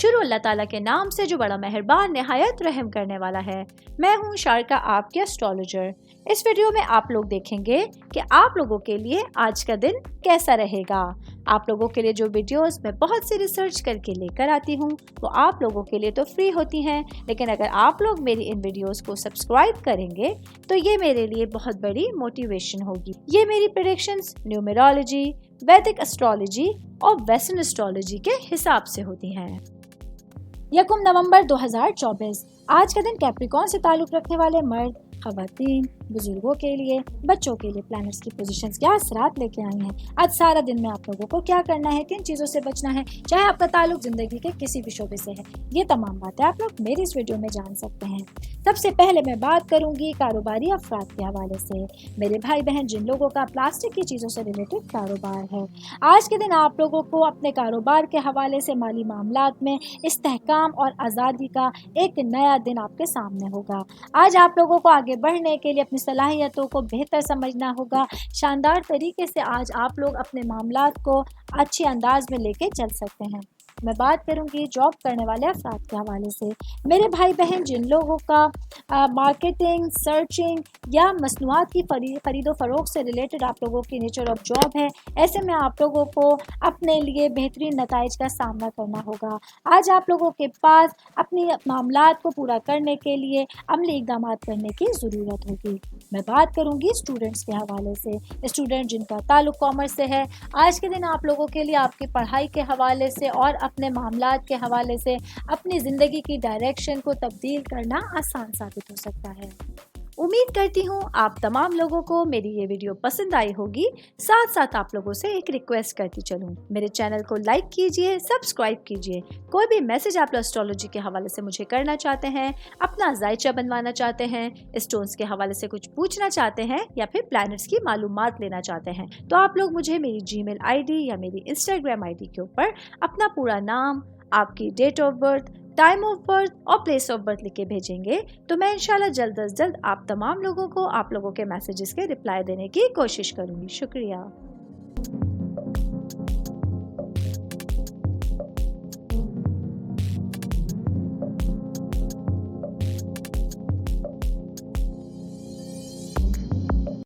شروع اللہ تعالیٰ کے نام سے جو بڑا مہربان نہایت رحم کرنے والا ہے۔ میں ہوں شارکا، آپ کے اسٹرالوجر۔ اس ویڈیو میں آپ لوگ دیکھیں گے کہ آپ لوگوں کے لیے آج کا دن کیسا رہے گا۔ آپ لوگوں کے لیے جو ویڈیوز میں بہت سی ریسرچ کر کے لے کر آتی ہوں وہ آپ لوگوں کے لیے تو فری ہوتی ہیں، لیکن اگر آپ لوگ میری ان ویڈیوز کو سبسکرائب کریں گے تو یہ میرے لیے بہت بڑی موٹیویشن ہوگی۔ یہ میری پریڈکشنز نیومرولوجی، ویدک اسٹرالوجی اور ویسٹرن اسٹرالوجی کے حساب سے ہوتی ہیں۔ 1 نومبر 2024 آج کا دن کیپریکون سے تعلق رکھنے والے مرد، خواتین، بزرگوں کے لیے، بچوں کے لیے پلانٹس کی پوزیشنز کیا اثرات لے کے آئی ہیں۔ آج سارا دن میں آپ لوگوں کو کیا کرنا ہے، کن چیزوں سے بچنا ہے، چاہے آپ کا تعلق زندگی کے کسی بھی شعبے سے ہے، یہ تمام باتیں آپ لوگ میری اس ویڈیو میں جان سکتے ہیں۔ سب سے پہلے میں بات کروں گی کاروباری افراد کے حوالے سے۔ میرے بھائی بہن جن لوگوں کا پلاسٹک کی چیزوں سے ریلیٹڈ کاروبار ہے، آج کے دن آپ لوگوں کو اپنے کاروبار کے حوالے سے مالی معاملات میں استحکام اور آزادی کا ایک نیا دن آپ کے سامنے ہوگا۔ آج آپ لوگوں کو آگے بڑھنے کے لیے اپنی صلاحیتوں کو بہتر سمجھنا ہوگا۔ شاندار طریقے سے آج آپ لوگ اپنے معاملات کو اچھے انداز میں لے کے چل سکتے ہیں۔ میں بات کروں گی جاب کرنے والے افراد کے حوالے سے۔ میرے بھائی بہن جن لوگوں کا مارکیٹنگ، سرچنگ یا مصنوعات کی خرید و فروخت سے ریلیٹڈ آپ لوگوں کی نیچر آف جاب ہے، ایسے میں آپ لوگوں کو اپنے لیے بہترین نتائج کا سامنا کرنا ہوگا۔ آج آپ لوگوں کے پاس اپنی معاملات کو پورا کرنے کے لیے عملی اقدامات کرنے کی ضرورت ہوگی۔ میں بات کروں گی اسٹوڈنٹس کے حوالے سے۔ اسٹوڈنٹ جن کا تعلق کامرس سے ہے، آج کے دن آپ لوگوں کے لیے آپ کی پڑھائی کے حوالے سے اور اپنے معاملات کے حوالے سے اپنی زندگی کی ڈائریکشن کو تبدیل کرنا آسان ثابت ہو سکتا ہے۔ امید کرتی ہوں آپ تمام لوگوں کو میری یہ ویڈیو پسند آئی ہوگی۔ ساتھ ساتھ آپ لوگوں سے ایک ریکویسٹ کرتی چلوں، میرے چینل کو لائک کیجئے، سبسکرائب کیجئے۔ کوئی بھی میسج آپ اسٹرالوجی کے حوالے سے مجھے کرنا چاہتے ہیں، اپنا ذائچہ بنوانا چاہتے ہیں، اسٹونز کے حوالے سے کچھ پوچھنا چاہتے ہیں یا پھر پلانٹس کی معلومات لینا چاہتے ہیں، تو آپ لوگ مجھے میری جی میل آئی ڈی یا میری انسٹاگرام آئی ڈی کے اوپر اپنا پورا نام، آپ کی date of birth, time of birth اور پلیس آف برتھ لکھ کے بھیجیں گے تو میں انشاءاللہ جلد از جلد آپ تمام لوگوں کو آپ لوگوں کے میسیجز کے رپلائی دینے کی کوشش کروں گی۔ شکریہ۔